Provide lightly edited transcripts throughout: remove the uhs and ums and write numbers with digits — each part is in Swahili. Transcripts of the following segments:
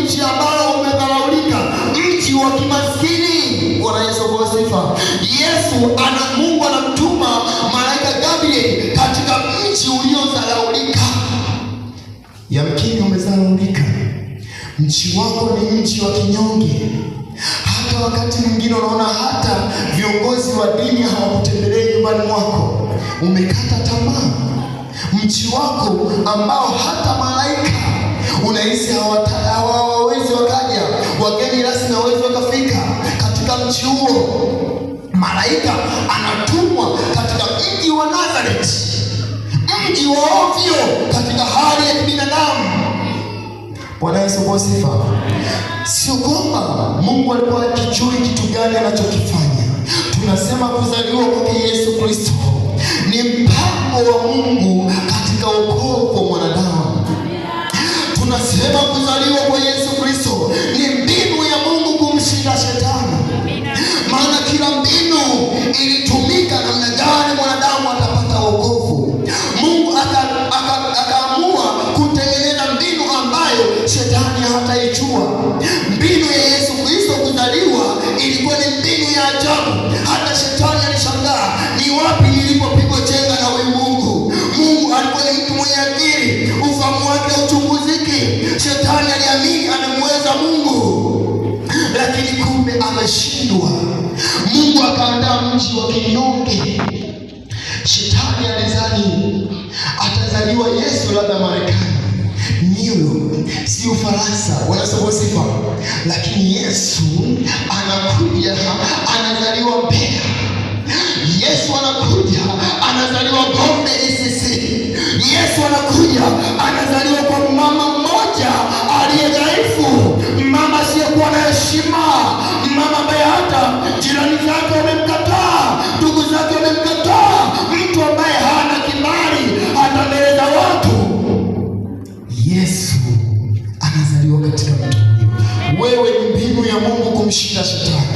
mji ambao umedharaulika, mji wa kimaskini. Bwana Yesu asifiwe. Mungu anamtuma malaika Gabriel katika mji uliodharaulika. Yamkini umedharaulika, mji wako ni mji wa kinyonge. Hata wakati mwingine unaona hata viongozi wa dini hawakutembelei nyumbani mwako, umekata tamaa. Mji wako ambao hata malaika unahisi hawawezi wakaja, wageni rasmi hawawezi wakafika katika mji huo, malaika anatumwa katika mji wa Nazareth, mji wa ovyo katika hali ya kibinadamu. Bwana Yesu asifiwe. Sio kwamba Mungu alikuwa akijui kitu gani anachokifanya. Tunasema kuzaliwa kwa Yesu Kristo ni mpango wa Mungu katika wokovu wa mwanadamu. Tunasema kuzaliwa kwa Yesu Kristo ni mbinu ya Mungu kumshinda shetani. Maana kila mbinu ilitumika namna gani mwanadamu atapata wokovu. Mungu akaamua kutengeneza mbinu ambayo shetani hataijua. Mbinu ya Yesu Kristo kuzaliwa ilikuwa ni mbinu ya ajabu. Hata shetani alishangaa, ni wapi nilipopigwa chenga na huyu Mungu? Mungu alikuwa ni mtu mwenye akili, ufahamu wake uchunguziki. Shetani aliamini anamweza Mungu, lakini kumbe ameshindwa. Mungu akaandaa mji wa kinyonge. Shetani alizani atazaliwa Yesu labda Marekani, New York, si Ufaransa, wanasema sifa. Lakini Yesu anakuja anazaliwa Mbeya. Yesu anakuja anazaliwa Gombe ECC. Yesu anakuja anazaliwa kwa mama mmoja aliye dhaifu, mama asiyekuwa na heshima, mama ambaye hata jirani zake wamemkataa, ndugu zake wamemkataa, mtu ambaye hana kibali hata mbele za watu. Yesu anazaliwa katika mtu huyo. Wewe ni mbinu ya Mungu kumshinda shetani.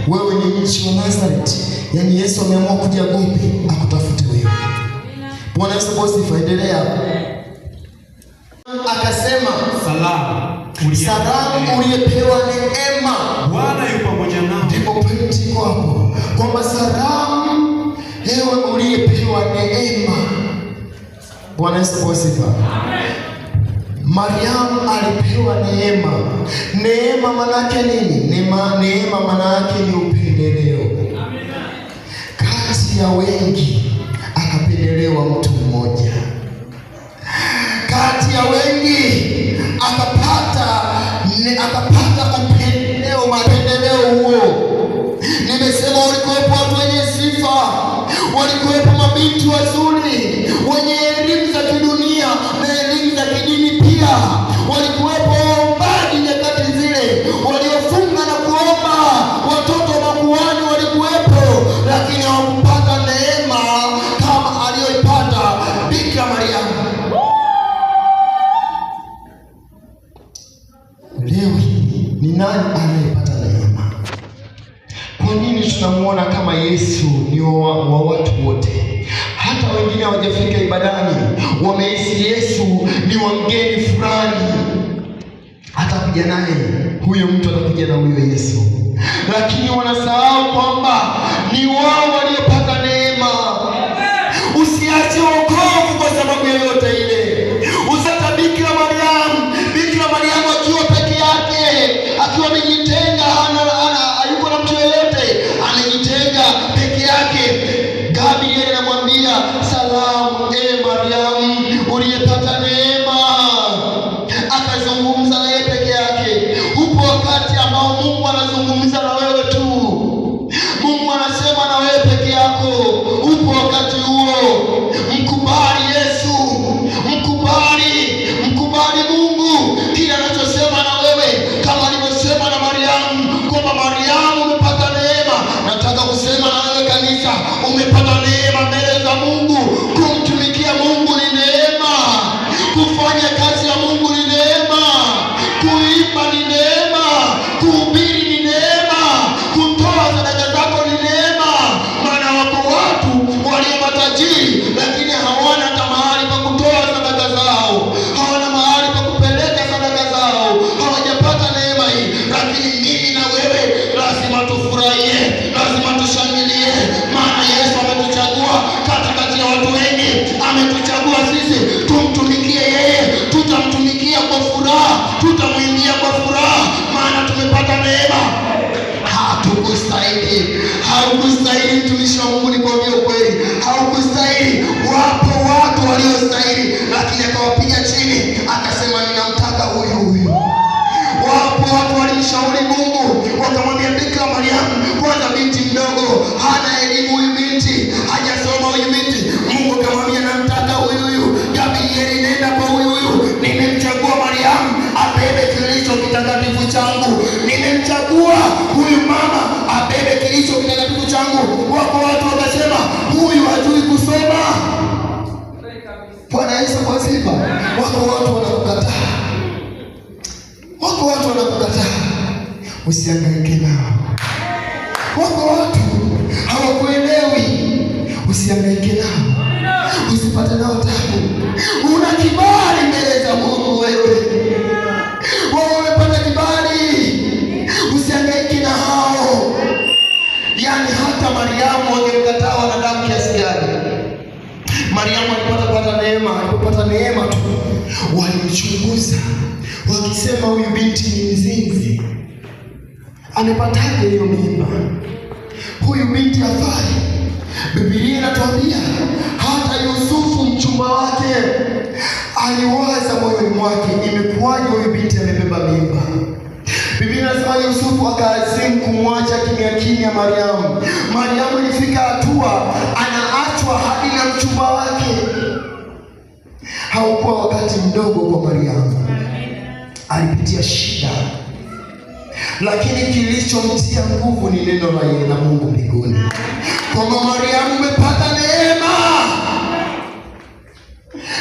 Wewe ni mji wa Nazareth. Yaani Yesu ameamua kuja Gombe akutafute wewe. Bwana Yesu asifiwe. Endelea. Akasema, salamu uliyepewa neema, Bwana yupo pamoja nawe. Ndipo pointi iko hapo kwamba salamu ewe uliyepewa neema. Bwana Yesu asifiwe. Mariamu alipewa neema. Neema maana yake nini? Neema maana yake ni upendeleo. Kati ya wengi akapendelewa mtu mmoja. Kati ya wengi akapata upendeleo, mapendeleo huo. Nimesema walikuwepo watu wenye sifa, walikuwepo mabinti wazuri wenye elimu za kidunia na elimu za kidini pia. Walikuwepo waombaji nyakati zile waliofunga na kuomba, watoto wa makuhani walikuwepo, lakini hawakupata neema kama aliyoipata Bikira Mariamu. Leo ni nani anayepata neema? Kwa nini tunamuona kama Yesu ni wa watu wote? Hata wengine hawajafika ibadani, wamehisi Yesu ni wa mgeni fulani. Atakuja naye huyo mtu, atakuja na huyo Yesu, lakini wanasahau kwamba ni wao waliopata neema. Usiache wokovu kwa sababu yoyote ile. Usata Bikira Mariamu akiwa peke yake, akiwa amejitenga, hayuko na mtu yeyote, amejitenga peke yake. Gabriel anamwambia, salamu Mariamu uliyepata neema. Akazungumza naye peke yake. Upo wakati ambao Mungu anazungumza na wewe tu. Mungu anasema na wewe peke yako. Upo wakati huo. Mkubali Yesu. Mkubali Mungu kile anachosema na wewe, kama alivyosema na Mariamu kwamba Mariamu umepata neema. Nataka kusema na wewe kanisa, umepata neema mbele za Mungu. Kumtumikia Mungu ni neema. na sisi tumtumikie yeye, tutamtumikia kwa furaha, tutamwimbia kwa furaha, maana tumepata neema. Hatukustahili, haukustahili mtumishi wa Mungu, nikwambie ukweli, haukustahili. Wapo watu waliostahili, lakini akawapiga chini, akasema ninamtaka huyu. Wapo watu walimshauri Mungu, wakamwambia Bikira Mariamu, kwanza binti mdogo, hana elimu huyu binti, hajasoma huyu binti. Mungu akamwambia namtaka huyu. Gabrieli, nenda kwa huyu. Nimemchagua Mariamu abebe kilicho kitakatifu changu. Nimemchagua huyu mama abebe kilicho kitakatifu changu. Wako watu wakasema huyu hajui kusoma. Bwana Yesu asifiwe. Wako watu wanakukataa. Wako watu wanakukataa, usihangaike nao. Wako watu hawakuelewi, usihangaike nao, usipate nao tabu. Una kibali mbele za Mungu wewe. Umepata kibali, usihangaike na hao. Yaani hata Mariamu wangemkataa wanadamu kiasi gani. Mariamu alipata neema tu. Walimchunguza wakisema huyu binti ni mzinzi, amepataje hiyo mimba? Huyu binti hafai. Biblia inatuambia hata Yusufu mchumba wake aliwaza moyoni mwake, imekuwaje huyu binti amebeba mimba? Biblia inasema Yusufu akaazimu kumwacha kimya Mariamu. Mariamu ilifika hatua anaachwa hadi na mchumba wake. Haukuwa wakati mdogo kwa Mariamu, alipitia shida, lakini kilichomtia nguvu ni neno la Mungu mbinguni. Kwa Mariamu umepata neema,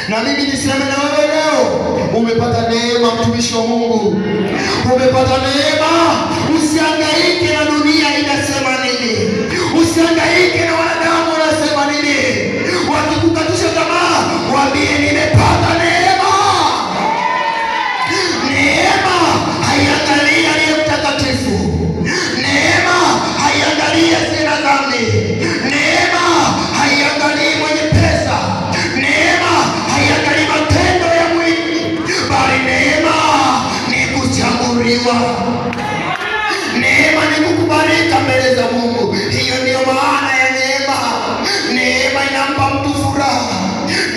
na mimi niseme na wewe leo umepata neema, mtumishi wa Mungu, umepata neema. Usihangaike na dunia inasema nini, usihangaike na wanadamu wanasema nini. Wakikukatisha tamaa, waambie nimepata neema. Neema haiangalii aliye mtakatifu, neema haiangalii asiye na dhambi, neema haiangalii mwenye pesa, neema haiangalii matendo ya mwili, bali neema ni kuchaguliwa, neema ni kukubalika mbele za Mungu. Hiyo ndiyo maana ya neema. Neema inampa mtu furaha,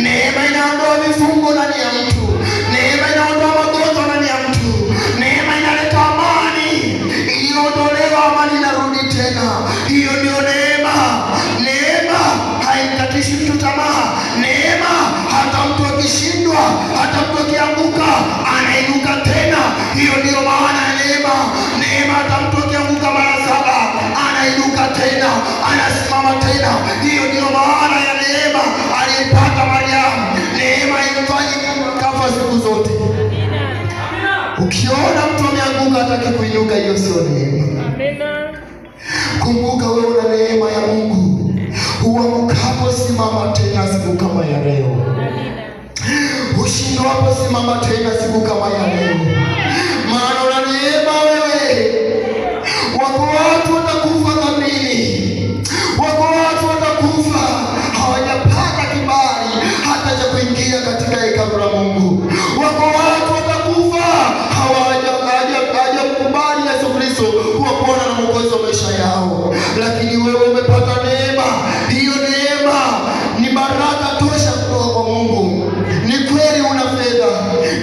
neema inaondoa vifungo ndani ya mtu, neema inaondoa magonjwa ndani ya mtu, neema inaleta amani. Iliyoondolewa amani inarudi tena. Hiyo ndio neema. Neema haimkatishi mtu tamaa. Neema hata mtu akishindwa, hata mtu akianguka, anainuka tena. Hiyo ndio maana ya neema. Neema hata mtu akianguka mara 7, anainuka tena, anasimama tena. Hiyo ndio maana ya neema aliyepata Mariamu. Neema imfanye kafa siku zote. Ukiona mtu ameanguka hataki kuinuka, hiyo sio neema. Kumbuka wewe una neema ya Mungu. Uamkapo simama tena siku kama ya leo. Ushindwapo simama tena siku kama ya leo, maana una neema wewe. Wako watu watakufa dhambini, wako watu watakufa hawajapata kibali hata cha kuingia katika hekalu la Mungu. Wako watu watakufa hawajakubali Yesu Kristo kuwa Bwana na Mwokozi wa maisha yao, lakini wewe umepata neema. Hiyo neema ni baraka tosha kutoka kwa Mungu. Ni kweli una fedha,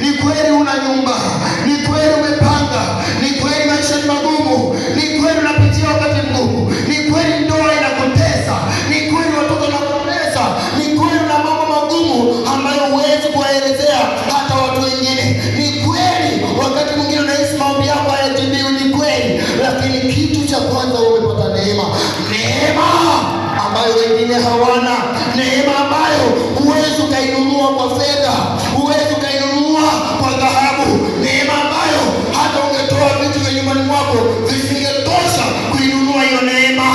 ni kweli una nyumba, ni kweli umepanga, ni kweli maisha ni magumu, ni kweli unapitia wakati mgumu, ni kweli ndoa inakutesa, ni kweli watoto wanakutesa, ni kweli una mambo magumu ambayo huwezi kuwaelezea hata watu wengine. Ni kweli wakati mwingine unahisi maombi yako hayajibiwi, ni kweli, lakini kitu cha kwanza umepata neema. Neema ambayo wengine hawana, neema ambayo huwezi ukainunua kwa fedha, huwezi ukainunua kwa dhahabu, neema ambayo hata ungetoa vitu vya nyumbani mwako visingetosha kuinunua hiyo neema.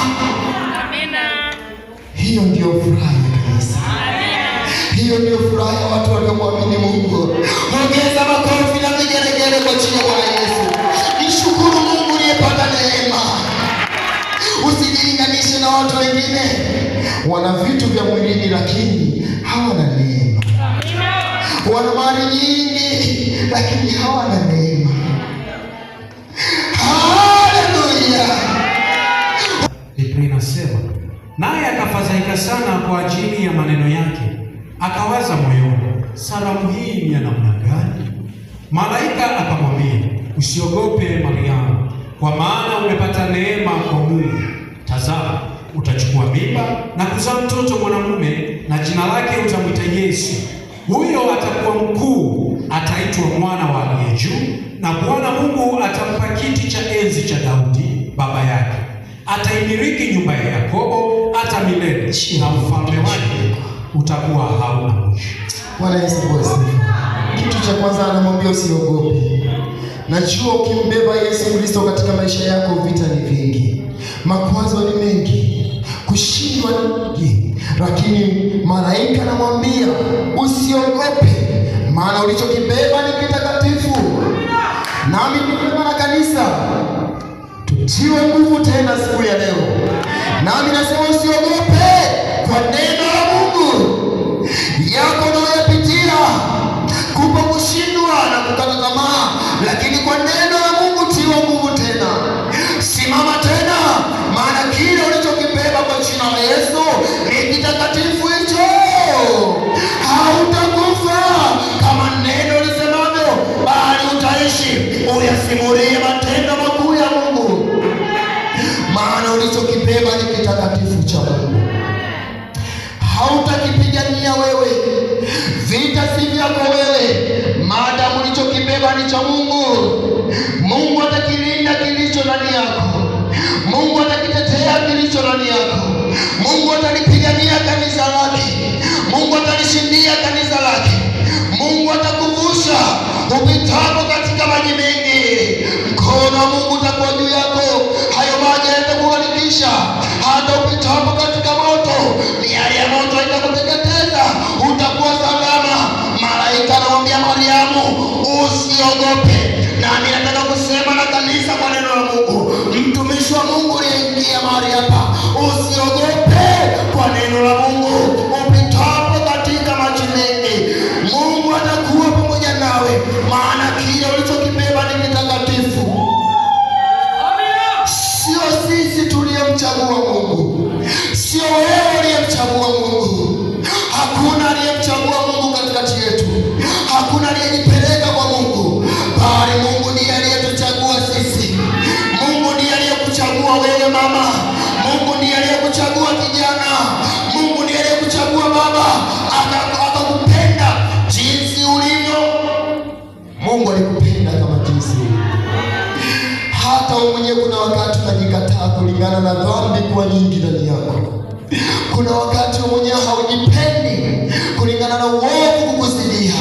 Amina. Hiyo ndio furaha ya kanisa. Amina. Hiyo ndio furaha ya watu waliomwamini Mungu. Ongeza makofi na vigelegele kwa jina la Yesu. Nishukuru Mungu aliyepata neema. Usijilinganishe na watu wengine. Wana vitu vya mwilini lakini hawana neema. wana mali nyingi, lakini hawana neema. Haleluya! Biblia inasema, naye akafadhaika sana kwa ajili ya maneno yake, akawaza moyoni, salamu hii ni ya namna gani? Malaika akamwambia, usiogope Mariamu, kwa maana umepata neema kwa Mungu. Tazama, utachukua mimba na kuzaa mtoto mwanamume, na jina lake utamwita Yesu. Huyo atakuwa mkuu, ataitwa mwana wa Aliye Juu, na Bwana Mungu atampa kiti cha enzi cha Daudi baba yake. Ataimiliki nyumba ya Yakobo hata milele, na ufalme wake utakuwa hauna mwisho. Bwana Yesu asifiwe. Kitu cha kwanza anamwambia usiogope. Najua ukimbeba Yesu Kristo katika maisha yako, vita ni vingi, makwazo ni mengi, kushindwa ni mengi, lakini malaika anamwambia usiogope, maana ulichokibeba ni kitakatifu. Nami nimebeba na kanisa, tutiwe nguvu tena siku ya leo. Nami nasema usiogope kwa neno la Mungu. Yako unayopitia, kupo kushindwa na kukata tamaa, lakini kwa neno la Mungu tiwa nguvu tena. Simama tena, maana kile ulichokibeba kwa jina la Yesu ni kitakatifu hicho. Hautakufa kama neno lisemavyo, bali utaishi uyasimulie matendo makuu ya Mungu. Maana ulichokibeba ni kitakatifu cha Mungu. Hautakipigania wewe, vita si vyako wewe, maadamu ulichokibeba ni cha Mungu. Mungu atakilinda kilicho ndani yako. Mungu atakitetea kilicho ndani yako. Mungu atalipigania kanisa lake. Mungu atalishindia kanisa lake. Mungu atakuvusha upitapo katika maji mengi. Mkono wa Mungu utakuwa juu yako, hayo maji hayatakuharibisha. Hata upitapo katika moto, miali ya moto haitakuteketeza, utakuwa salama. Malaika anamwambia Mariamu usiogope. Nami nataka kusema na kanisa kwa neno la Mungu. Mtumishi wa Mungu aliyeingia mahali hapa, usiogope kwa neno la Mungu. Upitapo katika maji mengi, Mungu atakuwa pamoja nawe, maana kile ulichokibeba ni kitakatifu. Sio sisi tuliyemchagua Mungu, sio wewe uliyemchagua Mungu. Hakuna aliyemchagua Mungu katikati yetu, hakuna aliyejipeleka kwa Mungu, bali Mungu ndiye aliyetuchagua sisi. Mungu ndiye aliyekuchagua wewe mama, Mungu ndiye aliyekuchagua kijana, Mungu ndiye aliyekuchagua baba, akakupenda jinsi ulivyo. Mungu alikupenda kama jinsi ulivyo. Hata wewe mwenyewe kuna wakati unajikataa kulingana na dhambi kuwa nyingi ndani yako. Kuna wakati wewe mwenyewe haujipendi kulingana na uovu kukuzidia,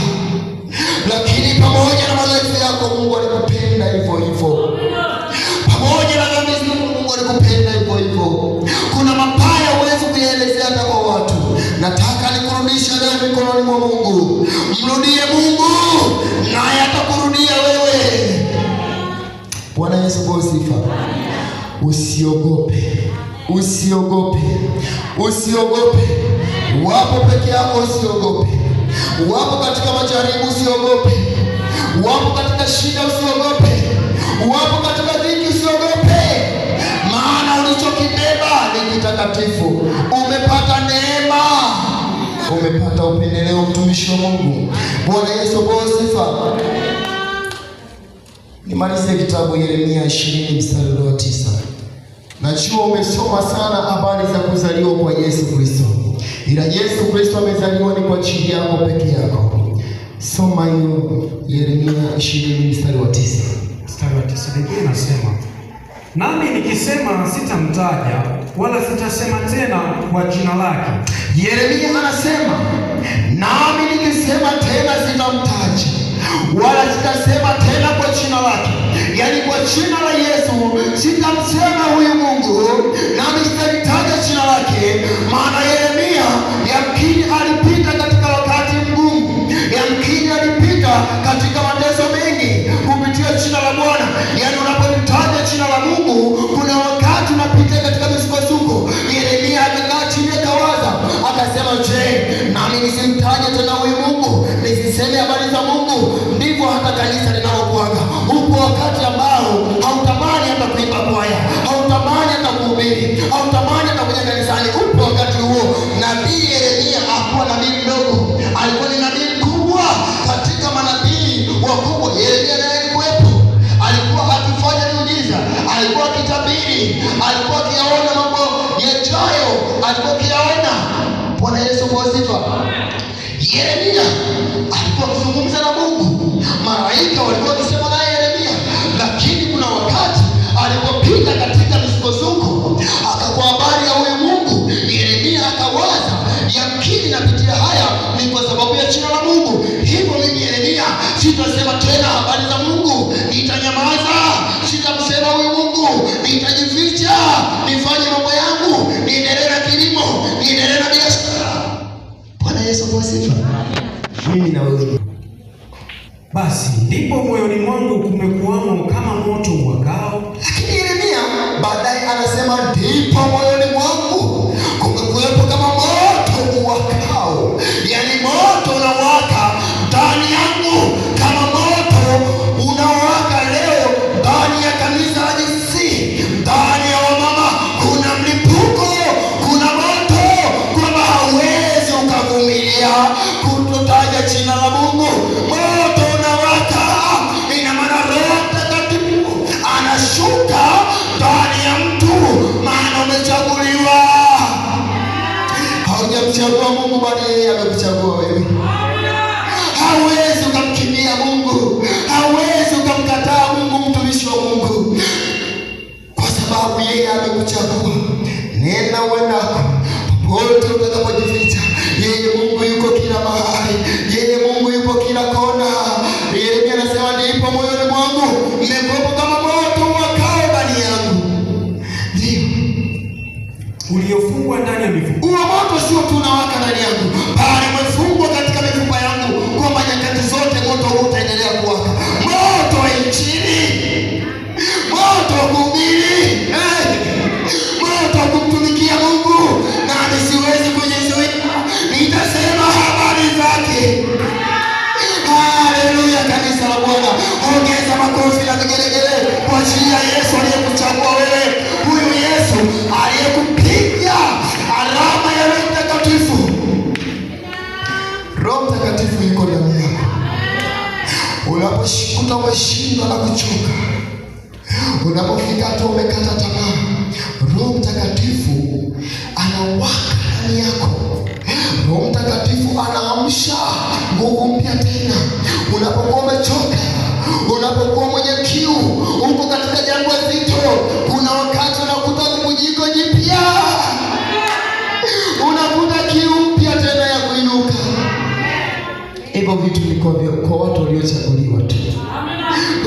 lakini pamoja na madhaifu yako Mungu alikupenda hivyo hivyo. Pamoja na dhambi zako Mungu alikupenda hivyo hivyo. Kuna mabaya huwezi kuyaelezea hata kwa watu. Nataka nikurudishe leo mikononi mwa Mungu. Mrudie Mungu naye atakurudia wewe. Bwana Yesu asifiwe. Usiogope. Usiogope. Usiogope. Wapo peke yako, usiogope. Wapo katika majaribu, usiogope. Wapo katika shida, usiogope. Wapo katika dhiki, usiogope. Maana ulichokibeba ni kitakatifu. Umepata neema. Umepata upendeleo, mtumishi wa Mungu. Bwana Yesu asifiwe. Nimalize kitabu Yeremia 20 mstari wa 9. Najua umesoma sana habari za kuzaliwa kwa Yesu Kristo, ila Yesu Kristo amezaliwa ni kwa ajili yako peke yako. Soma hiyo Yeremia 20 mstari wa 9. Mstari wa 9 Biblia inasema, nami nikisema sitamtaja wala sitasema tena kwa jina lake. Yeremia anasema, nami nikisema tena sitamtaja wala sitasema tena kwa jina lake. Yaani kwa jina la Yesu sitamsema huyu Mungu, nami sitalitaja jina lake. Maana Yeremia yamkini alipita katika wakati mgumu, yamkini alipita katika mateso mengi kupitia jina la Bwana. Yaani unapolitaja jina la Mungu, kuna wakati unapita katika misukosuko. Yeremia akakaa chini akawaza, akasema, je, nami nisimtaje tena huyu Mungu? Nisiseme wakati ambao hautamani hata kuimba kwaya, hautamani hata kuhubiri, hautamani hata kuja kanisani. Upo wakati huo. Nabii Yeremia hakuwa nabii mdogo, alikuwa ni nabii mkubwa katika manabii wakubwa. Yeremia naye alikuwepo, alikuwa akifanya miujiza, alikuwa akitabiri, alikuwa akiyaona mambo yajayo, alikuwa akiyaona. Bwana Yesu asifiwe. Yeremia alikuwa akizungumza na Mungu, malaika walikuwa wakisema naye Yeremia, lakini kuna wakati alipopita katika misukosuko akakuwa habari ya huyu Mungu, Yeremia akawaza, yamkini napitia haya ni kwa sababu ya jina la Mungu. Hivyo mimi Yeremia sitasema tena habari za Mungu, nitanyamaza, sitamsema huyu Mungu, nitajificha, nifanye mambo yangu, niendelee na kilimo, niendelee na biashara. Bwana Yesu asifiwe. Mimi na wewe. Basi ndipo moyoni mwangu kumekuwamo kama moto uwakao. Lakini Yeremia baadaye anasema ndipo moyoni mwangu kumekuwepo kama moto uwakao, yaani moto unawaka ndani yangu kama moto unawaka leo ndani ya kanisa la JC, ndani ya wamama. Kuna mlipuko, kuna moto kwamba hauwezi ukavumilia kutotaja jina la Mungu. Moto unawaka, ina maana Roho Mtakatifu anashuka ndani ya mtu, maana umechaguliwa. Haujamchagua Mungu, bali yeye amekuchagua wewe. Hauwezi ukamkimbia Mungu, hauwezi ukamkataa Mungu, mtumishi wa Mungu, kwa sababu yeye amekuchagua. Nenda uendako, popote utakapojificha, yeye Mungu yuko kila mahali, yeye Mungu yuko kila kona. Yeremia anasema ndipo moyoni mwangu mmekuwepo kama moto uwakao ndani yangu. Ndio Uliofungwa ndani ya mifupa. huo moto sio tu unawaka ndani yangu, bali umefungwa katika mifupa yangu, kwamba nyakati zote moto huu utaendelea kuwaka. Moto wa Injili, moto wa kuhubiri, moto wa kumtumikia Mungu, nami siwezi kujizuia, nitasema habari zake. Haleluya, kanisa la Bwana, ongeza makofi na vigelegele kwa ajili ya Yesu aliyekuchagua wewe, huyu Yesu aliyekupiga alama ya Roho Mtakatifu. Roho Mtakatifu yuko ndani yako. Unaposhikuta umeshindwa na kuchoka, unapofika hata umekata tamaa, Roho Mtakatifu anawaka ndani yako. Roho Mtakatifu anaamsha nguvu mpya tena. Unapokuwa umechoka, unapokuwa mwenye kiu, uko katika jangwa zito, kuna wakati unakuta bubujiko jipya, unakuta kiu mpya tena ya kuinuka. Hivyo vitu ni kwa watu waliochaguliwa tu.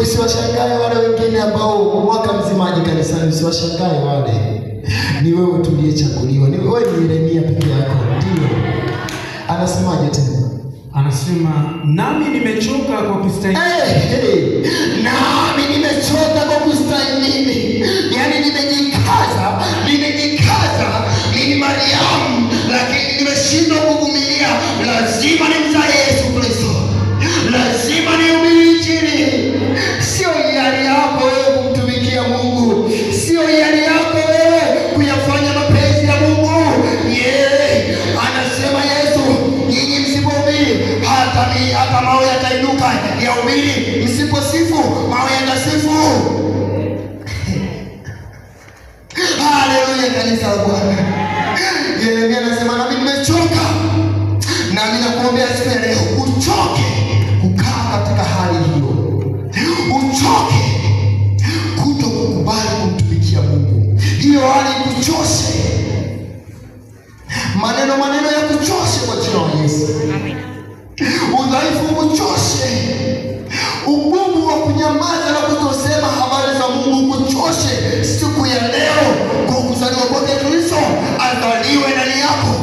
Usiwashangae wale wengine ambao mwaka mzima haji kanisani, usiwashangae wale. Ni wewe tuliyechaguliwa. Ni wewe, ni Yeremia peke yako. Ndio. Anasemaje tena? Anasema nami nimechoka kwa kustahimili. Nami nimechoka kwa kustahimili. Yaani nimejikaza. Mimi Mariamu, lakini nimeshindwa kuvumilia. Lazima nimzae Yesu Kristo. Lazima nihubiri Injili. Sio hiari yako wewe kumtumikia Mungu. Sio hiari yako wewe kuyafanya mapenzi ya Mungu. Anasema Yesu, nyinyi msipohubiri hata mawe yatainuka yahubiri, msiposifu mawe yatasifu. Haleluya, kanisa la Bwana. Yeremia anasema nami nimechoka, nami nakuombea siku ya leo uchoke kukaa katika hali hiyo, uchoke kuto kukubali kumtumikia Mungu. Hiyo hali kuchoshe, maneno ya kuchoshe kwa jina la Yesu. Udhaifu kuchoshe, ugumu wa kunyamaza na kutosema habari za Mungu kuchoshe. Siku ya leo kwa kuzaliwa kwake Kristo azaliwe ndani yako,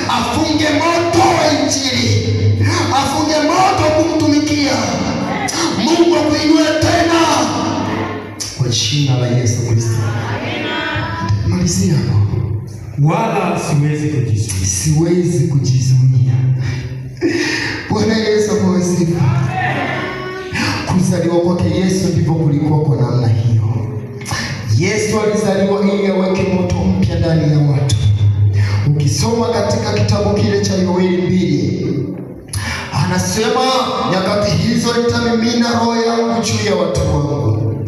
afunge moto wa Injili, afunge moto kumtumikia Mungu, akuinue tena kwa jina la Yesu Kristo. Malizia hapo. Wala siwezi kujizuia. Bwana Yesu asifiwe. Kuzaliwa kwake Yesu ndivyo kulikuwa kwa namna hiyo. Yesu alizaliwa ili aweke moto mpya ndani ya watu. Ukisoma katika kitabu kile cha Yoeli 2, anasema nyakati hizo nitamimina roho yangu juu ya watu wangu,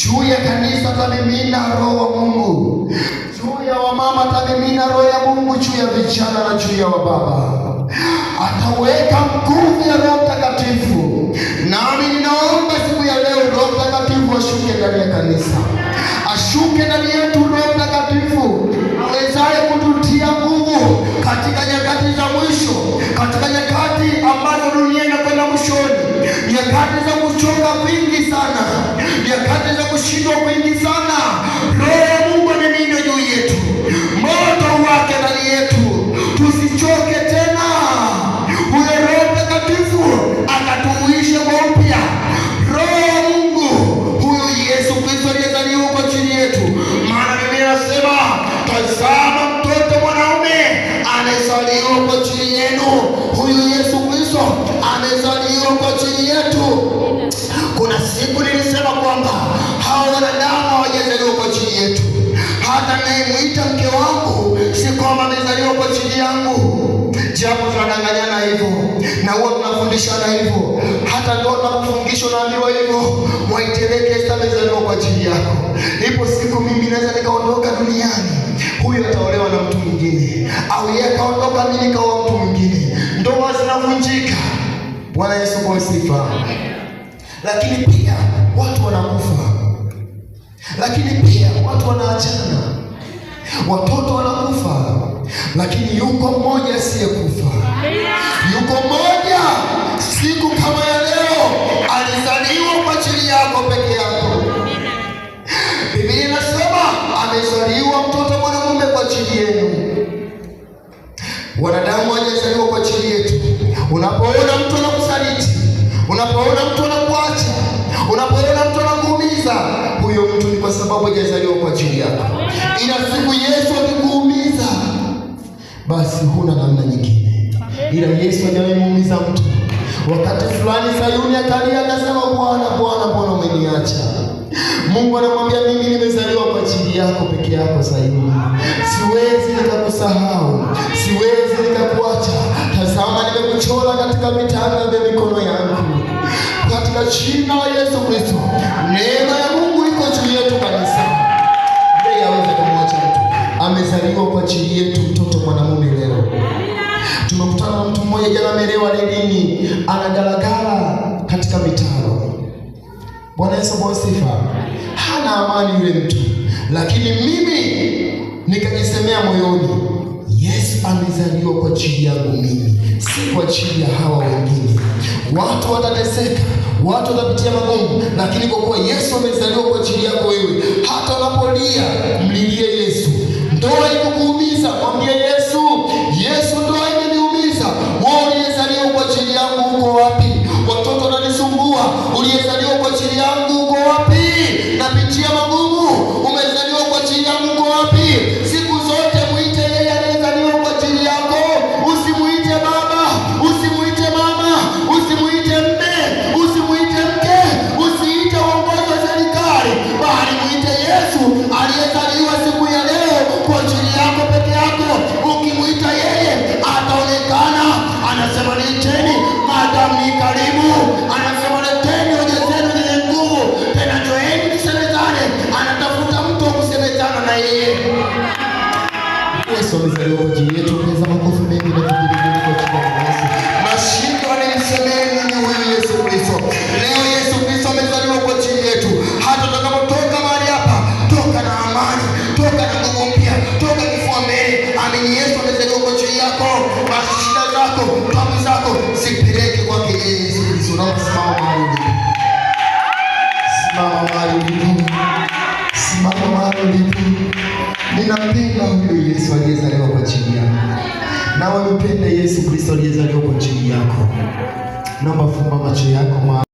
juu ya kanisa tamimina roho wa Mungu, juu ya wamama tamimina roho ya Mungu, juu ya vijana na juu ya wababa. Ataweka nguvu ya Roho Mtakatifu. Nami ninaomba siku ya leo Roho Mtakatifu ashuke ndani ya kanisa, ashuke ndani yetu Roho Mtakatifu awezaye kututia nguvu katika nyakati za mwisho, katika nyakati ambazo dunia inakwenda mwishoni, nyakati za kuchoka kwingi sana, nyakati za kushindwa kwingi sana. Roho ya Mungu amimina juu yetu, moto wake ndani yetu, tusichoke tena. Huyo Roho Mtakatifu akatuhuishe kwa upya. Roho ya Mungu, huyo Yesu Kristo aliyezaliwa kwa ajili yetu. Maana Biblia inasema, tazama mtoto mwanaume amezaliwa kwa ajili yenu. Huyu Yesu Kristo amezaliwa kwa ajili yetu. Kuna siku nilisema kwamba hao wanadamu hawajazaliwa kwa ajili yetu. Hata nayemwita mke wangu si kwamba amezaliwa kwa ajili yangu, japo tunadanganyana hivyo na huwa tunafundishana hivyo. Hata ndio tunafundishwa naambiwa hivyo, waiteleke Esther amezaliwa kwa ajili yako. Ipo siku mimi naweza nikaondoka duniani, huyu ataolewa na mtu mwingine, au yeye akaondoka mimi nikaoa mtu mwingine, ndoa zinavunjika. Bwana Yesu kwa sifa. Lakini pia watu wanakufa, lakini pia watu wanaachana, watoto wanakufa, lakini yuko mmoja asiyekufa. Yuko mmoja siku kama ya leo alizaliwa kwa ajili yako peke yako. Biblia inasema amezaliwa mtoto mwanamume kwa ajili yenu. Wanadamu hawajazaliwa kwa ajili yetu. Unapoona mtu anakusaliti, unapoona mtu anakuacha, unapoona mtu anakuumiza, huyo mtu ni kwa sababu hajazaliwa kwa ajili yako. Ila siku Yesu akikuumiza, basi huna namna nyingine. Ila Yesu hajawahi muumiza mtu. Wakati fulani Sayuni akalia akasema, Bwana, Bwana, mbona umeniacha? Mungu anamwambia, mimi nimezaliwa kwa ajili yako peke yako Sayuni. Siwezi nikakusahau, siwezi nikakuacha. Tazama nimekuchora katika vitanga vya mikono yangu. Katika jina la Yesu Kristo, neema ya Mungu iko juu yetu kanisa. Ndiye aweze kumwacha mtu. Amezaliwa kwa ajili yetu mtoto mwanamume leo. Tumekutana na mtu mmoja jana amelewa lelini, anagalagala katika mitaro. Bwana Yesu kwa sifa. Hana amani yule mtu. Lakini mimi nikajisemea moyoni, Yesu amezaliwa kwa ajili yangu mimi, si kwa ajili ya hawa wengine. Watu watateseka, watu watapitia magumu, lakini kwa kuwa Yesu amezaliwa kwa ajili yako wewe, hata unapolia mlilie Yesu. Ndoa ikukuumiza, mwambie Yesu, Yesu, ndoa imeniumiza. Wewe uliyezaliwa kwa ajili yangu uko wapi? Watoto wananisumbua, uliyezaliwa kwa ajili yangu uko wapi? Napitia magumu, umezaliwa kwa ajili yangu uko wapi? Siku zote muite yeye aliyezaliwa kwa ajili yako. Usimuite baba, usimuite mama, usimuite mme, usimuite mke, usiite uongozi wa serikali, bali muite Yesu aliyezaliwa siku ya leo kwa ajili yako peke yako. Ukimuita yeye ataonekana. Anasema niiteni maadamu ni karibu. Anasema leteni hoja zenu zenye nguvu, tena njoeni tusemezane. Anatafuta mtu wa kusemezana na yeye. Yesu amezaliwa kwa ajili yetu. Pesa makofi mengi na vigelegele kwa jina la Yesu. Nashindwa nimsemee nini huyu Yesu Kristo. Leo Yesu Kristo amezaliwa kwa ajili yetu. Hata tutakapotoka mahali hapa, toka na amani, toka na nguvu mpya, toka kifua mbele. Amini Yesu amezaliwa kwa ajili yako. Basi shida zako, tabu zako zipeleke kwake Yesu Kristo. Na simama mahali ulipo. Simama mahali ulipo. Simama mahali ulipo. Ninampenda huyu Yesu aliyezaliwa kwa ajili yako. Nawe mpende Yesu Kristo aliyezaliwa kwa ajili yako. Naomba fumba macho yako.